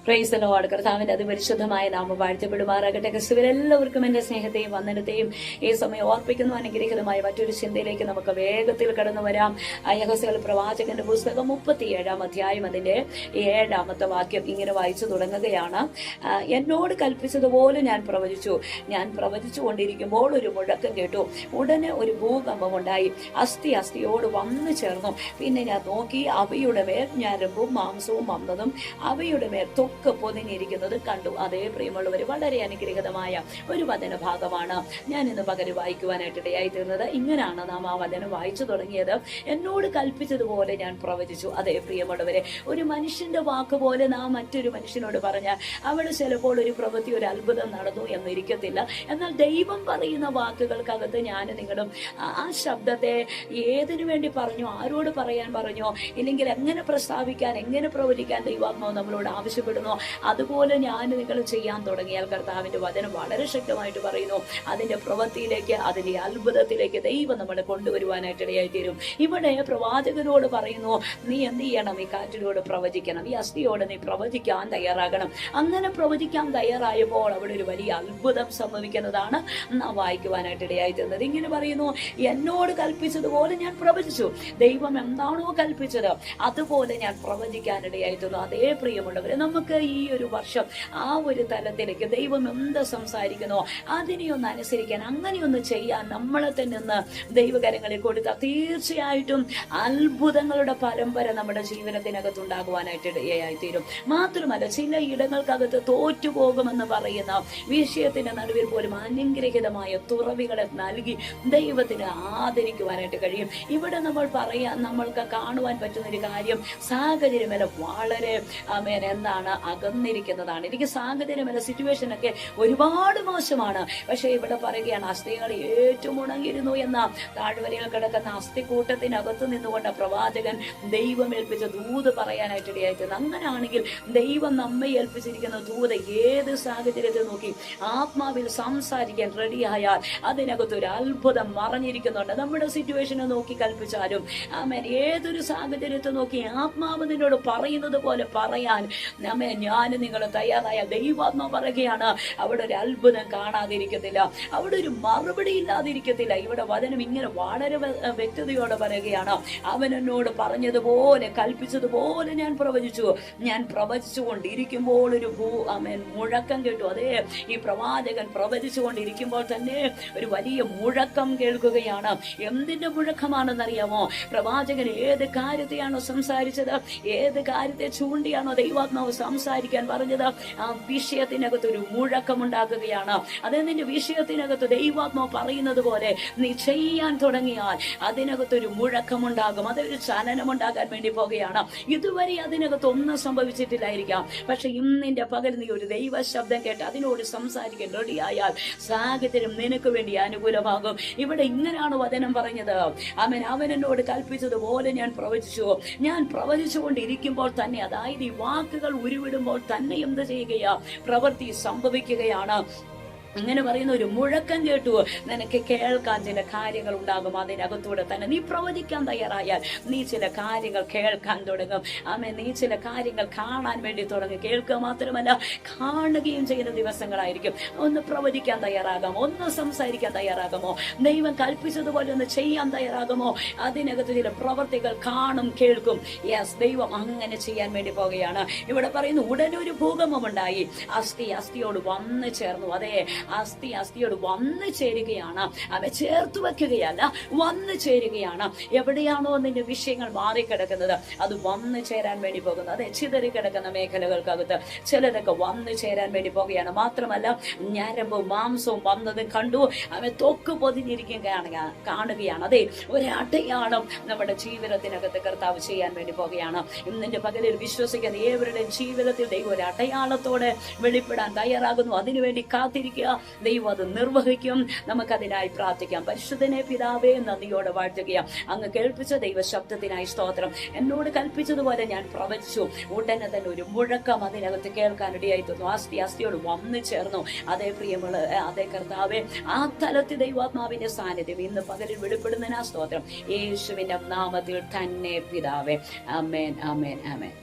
Praise the Lord. കർത്താവിന്റെ അതിപരിശുദ്ധമായ നാമം വാഴ്ത്തപ്പെടുമാറാകട്ടെ. ക്രിസ്തുവിലെല്ലാവർക്കും എന്റെ സ്നേഹത്തെയും വന്ദനത്തെയും ഈ സമയം ഓർപ്പിക്കുന്നു. അനുഗ്രഹീതമായ മറ്റൊരു ചിന്തയിലേക്ക് നമുക്ക് വേഗത്തിൽ കടന്നു വരാം. യഹോശുവ പ്രവാചകന്റെ പുസ്തകം 37-ാം അധ്യായം അതിന്റെ 7-ാമത്തെ വാക്യം ഇങ്ങനെ വായിച്ചു തുടങ്ങുകയാണ്. എന്നോട് കൽപ്പിച്ചതുപോലെ ഞാൻ പ്രവചിച്ചു. ഞാൻ പ്രവചിച്ചു കൊണ്ടിരിക്കുമ്പോൾ ഒരു മുഴക്കം കേട്ടു. ഉടനെ ഒരു ഭൂകമ്പം ഉണ്ടായി. അസ്ഥി അസ്ഥിയോട് വന്നു ചേർന്നു. പിന്നെ ഞാൻ നോക്കി, അവയുടെ മേൽ ഞരമ്പും മാംസവും വന്നതും അവയുടെ മേൽ തൊക്ക് പൊതിഞ്ഞിരിക്കുന്നത് കണ്ടു. അതേ പ്രിയമുള്ളവർ, വളരെ അനുഗ്രഹീതമായ ഒരു വചന ഭാഗമാണ് ഞാൻ ഇന്ന് പകല് വായിക്കുവാനായിട്ട് ഇടയായി തീർന്നത്. ഇങ്ങനെയാണ് നാം ആ വചനം വായിച്ചു തുടങ്ങിയത്. എന്നോട് കൽപ്പിച്ചതുപോലെ ഞാൻ പ്രവചിച്ചു. അതേ പ്രിയമുള്ളവരെ, ഒരു മനുഷ്യന്റെ വാക്ക് പോലെ നാം മറ്റൊരു മനുഷ്യനോട് പറഞ്ഞാൽ അവിടെ ചിലപ്പോൾ ഒരു പ്രവൃത്തി, ഒരു അത്ഭുതം നടന്നു എന്നിരിക്കത്തില്ല. എന്നാൽ ദൈവം പറയുന്ന വാക്കുകൾക്കകത്ത് ഞാൻ നിങ്ങളും ആ ശബ്ദത്തെ ഏതിനു വേണ്ടി പറഞ്ഞോ, ആരോട് പറയാൻ പറഞ്ഞോ, ഇല്ലെങ്കിൽ എങ്ങനെ പ്രസ്താവിക്കാൻ, എങ്ങനെ പ്രവചിക്കാൻ ദൈവാത്മാവ് നമ്മളോട് ആവശ്യപ്പെടുന്നു, അതുപോലെ ഞാൻ നിങ്ങൾ ചെയ്യാൻ തുടങ്ങിയാൽ കർത്താവിന്റെ വചനം വളരെ ശക്തമായിട്ട് പറയുന്നു, അതിന്റെ പ്രവൃത്തിയിലേക്ക്, അതിന്റെ അത്ഭുതത്തിലേക്ക് ദൈവം നമ്മളെ കൊണ്ടുവരുവാനായിട്ട് ഇടയായി തീരും. ഇവിടെ പ്രവാചകനോട് പറയുന്നു, നീ എന്ത് ചെയ്യണം? ഈ കാറ്റിനോട് പ്രവചിക്കണം, ഈ അസ്ഥിയോട് നീ പ്രവചിക്കാൻ തയ്യാറാകണം. അങ്ങനെ പ്രവചിക്കാൻ തയ്യാറായപ്പോൾ അവിടെ ഒരു വലിയ അത്ഭുതം സംഭവിക്കുന്നതാണ് നാം വായിക്കുവാനായിട്ട് ഇടയായി തീർന്നത്. ഇങ്ങനെ പറയുന്നു, എന്നോട് കൽപ്പിച്ചതുപോലെ ഞാൻ പ്രവചിച്ചു. ദൈവം എന്താണോ കൽപ്പിച്ചത് അതുപോലെ ഞാൻ പ്രവചിക്കാനിടയായി തീർന്നു. അതേ പ്രിയമുള്ളവരെ, നമുക്ക് ഈ ഒരു വർഷം ആ ഒരു തലത്തിലേക്ക് ദൈവം എന്ത് സംസാരിക്കുന്നോ അതിനെ ഒന്ന് അനുസരിക്കാൻ, അങ്ങനെയൊന്ന് ചെയ്യാൻ നമ്മളെ തന്നെ ഒന്ന് ദൈവകരങ്ങളിൽ കൊടുത്താൽ തീർച്ചയായിട്ടും അത്ഭുതങ്ങളുടെ പരമ്പര നമ്മുടെ ജീവിതത്തിനകത്ത് ഉണ്ടാകുവാനായിട്ട് ഇടയായി തീരും. മാത്രമല്ല, ചില ഇടങ്ങൾക്കകത്ത് തോറ്റുപോകുമെന്ന് പറയുന്ന വിഷയത്തിന്റെ നടുവിൽ പോലും അനുഗ്രഹീതമായ തുറവികളെ നൽകി ദൈവത്തിന് ആദരിക്കുവാനായിട്ട് കഴിയും. ഇവിടെ നമ്മൾക്ക് കാണുവാൻ പറ്റുന്ന ഒരു കാര്യം, സാഹചര്യമല്ല വളരെ എന്താണ് അകന്നിരിക്കുന്നതാണ്. എനിക്ക് സാഹചര്യമല്ല, സിറ്റുവേഷനൊക്കെ ഒരുപാട് മോശമാണ്. പക്ഷെ ഇവിടെ പറയുകയാണ്, അസ്ഥികൾ ഏറ്റവും ഉണങ്ങിയിരുന്നു എന്ന താഴ്വരയിൽ കിടക്കുന്ന അസ്ഥിക്കൂട്ടത്തിനകത്ത് നിന്നുകൊണ്ട് പ്രവാചകൻ ദൈവം ഏൽപ്പിച്ച ദൂത് പറയാനായിട്ട് ഇടയായിട്ടുണ്ട്. അങ്ങനെയാണെങ്കിൽ ദൈവം നമ്മെ ഏൽപ്പിച്ചിരിക്കുന്ന ദൂത് ഏത് സാഹചര്യത്തിൽ നോക്കി ആത്മാവിൽ സംസാരിക്കാൻ റെഡിയായാൽ അതിനകത്ത് ഒരു അത്ഭുതം മറഞ്ഞിരിക്കുന്നുണ്ട്. നമ്മുടെ സിറ്റുവേഷനെ നോക്കി കൽപ്പിച്ചാലും ഏതൊരു സാഹചര്യത്തെ നോക്കി ആത്മാവ് നിന്നോട് പറയുന്നത് പോലെ പറയാൻ ഞാൻ നിങ്ങൾ തയ്യാറായ ദൈവാത്മാ പറയുകയാണ്, അവിടെ ഒരു അത്ഭുതം കാണാതിരിക്കത്തില്ല, അവിടെ ഒരു മറുപടി ഇല്ലാതിരിക്കത്തില്ല. ഇവിടെ വചനം ഇങ്ങനെ വളരെ വ്യക്തതയോടെ പറയുകയാണ്, അവൻ എന്നോട് പറഞ്ഞതുപോലെ കൽപ്പിച്ചതുപോലെ ഞാൻ പ്രവചിച്ചു. ഞാൻ പ്രവചിച്ചുകൊണ്ടിരിക്കുമ്പോൾ ഒരു മുഴക്കം കേട്ടു. അതേ, ഈ പ്രവാചകൻ പ്രവചിച്ചുകൊണ്ടിരിക്കുമ്പോൾ തന്നെ ഒരു വലിയ മുഴക്കം കേൾക്കുകയാണ്. എന്തിന്റെ മുഴക്കമാണെന്നറിയാമോ? പ്രവാചകൻ ഏത് കാര്യത്തെയാണോ സംസാരിച്ചത്, ഏത് കാര്യത്തെ ചൂണ്ടിയാണോ ദൈവാത്മാവ് സംസാരിക്കാൻ പറഞ്ഞത്, ആ വിഷയത്തിനകത്ത് ഒരു മുഴക്കം ഉണ്ടാക്കുകയാണ്. അത് നിന്റെ വിഷയത്തിനകത്ത് ദൈവാത്മാവ് പറയുന്നത് പോലെ നീ ചെയ്യാൻ തുടങ്ങിയാൽ അതിനകത്തൊരു മുഴക്കമുണ്ടാകും, അതൊരു ചലനമുണ്ടാകാൻ വേണ്ടി പോകുകയാണ്. ഇതുവരെ അതിനകത്ത് ഒന്നും സംഭവിച്ചിട്ടില്ലായിരിക്കാം. പക്ഷെ ഇന്നിന്റെ പകൽ നീ ഒരു ദൈവ ശബ്ദം കേട്ട് അതിനോട് സംസാരിക്കാൻ റെഡിയായാൽ സാഹചര്യം നിനക്ക് വേണ്ടി അനുകൂലമാകും. ഇവിടെ ഇങ്ങനെയാണ് വചനം പറഞ്ഞത്, അവൻ എന്നോട് കൽപ്പിച്ചതുപോലെ ഞാൻ പ്രവചിച്ചു. ഞാൻ പ്രവചിച്ചുകൊണ്ടിരിക്കുമ്പോൾ തന്നെ, അതായത് ഈ വാക്കുകൾ ഉരുവിടുമ്പോൾ തന്നെ എന്ത് ചെയ്യുകയാ? പ്രവൃത്തി സംഭവിക്കുകയാണ്. അങ്ങനെ പറയുന്ന ഒരു മുഴക്കം കേട്ടു. നിനക്ക് കേൾക്കാൻ ചില കാര്യങ്ങൾ ഉണ്ടാകും. അതിനകത്തൂടെ തന്നെ നീ പ്രവചിക്കാൻ തയ്യാറായാൽ നീ ചില കാര്യങ്ങൾ കേൾക്കാൻ തുടങ്ങും. നീ ചില കാര്യങ്ങൾ കാണാൻ വേണ്ടി തുടങ്ങും. കേൾക്കുക മാത്രമല്ല, കാണുകയും ചെയ്യുന്ന ദിവസങ്ങളായിരിക്കും. ഒന്ന് പ്രവചിക്കാൻ തയ്യാറാകാമോ? ഒന്ന് സംസാരിക്കാൻ തയ്യാറാകാമോ? ദൈവം കൽപ്പിച്ചതുപോലെ ഒന്ന് ചെയ്യാൻ തയ്യാറാകുമോ? അതിനകത്ത് ചില പ്രവർത്തികൾ കാണും, കേൾക്കും. യെസ്, ദൈവം അങ്ങനെ ചെയ്യാൻ വേണ്ടി പോകുകയാണ്. ഇവിടെ പറയുന്നു, ഉടനെ ഒരു ഭൂകമ്പം ഉണ്ടായി. അസ്ഥിയോട് വന്നു ചേർന്നു. അതെ, അസ്ഥിയോട് വന്നു ചേരുകയാണ്. അവ ചേർത്ത് വെക്കുകയല്ല, വന്നു ചേരുകയാണ്. എവിടെയാണോ നിന്റെ വിഷയങ്ങൾ മാറിക്കിടക്കുന്നത് അത് വന്നു ചേരാൻ വേണ്ടി പോകുന്നത്. അതെ, ചിതറിക്കിടക്കുന്ന മേഖലകൾക്കകത്ത് ചിലതൊക്കെ വന്നു ചേരാൻ വേണ്ടി പോകുകയാണ്. മാത്രമല്ല, ഞരമ്പും മാംസവും വന്നതും കണ്ടു. അവൻ തൊക്ക് പൊതിഞ്ഞിരിക്കുകയാണ്, കാണുകയാണ്. അതെ, ഒരു അടയാളം നമ്മുടെ ജീവിതത്തിനകത്ത് കർത്താവ് ചെയ്യാൻ വേണ്ടി പോകുകയാണ്. ഇന്നിന്റെ പകലിൽ വിശ്വസിക്കുന്ന ഏവരുടെയും ജീവിതത്തിൽ ദൈവം ഒരു അടയാളത്തോടെ വെളിപ്പെടാൻ തയ്യാറാകുന്നു. അതിനുവേണ്ടി കാത്തിരിക്കുക. ദൈവം അത് നിർവഹിക്കും. നമുക്കതിനായി പ്രാർത്ഥിക്കാം. പരിശുദ്ധനെ പിതാവേ, നന്ദിയോടെ വാഴ്ത്തുകയാണ്. അങ്ങ് കേൾപ്പിച്ച ദൈവ ശബ്ദത്തിനായി സ്തോത്രം. എന്നോട് കൽപ്പിച്ചതുപോലെ ഞാൻ പ്രവചിച്ചു. ഉടനെ തന്നെ ഒരു മുഴക്കം അതിനകത്ത് കേൾക്കാനിടയായി തീർന്നു. അസ്ഥിയോട് വന്നു ചേർന്നു. അതേ പ്രിയമുള്ള, അതേ കർത്താവേ, ആ തലത്തിൽ ദൈവാത്മാവിന്റെ സാന്നിധ്യം ഇന്ന് പകലിൽ വെളിപ്പെടുന്നതിനാ സ്തോത്രം. യേശുവിന്റെ നാമത്തിൽ തന്നെ പിതാവേ. ആമേൻ, ആമേൻ, ആമേൻ.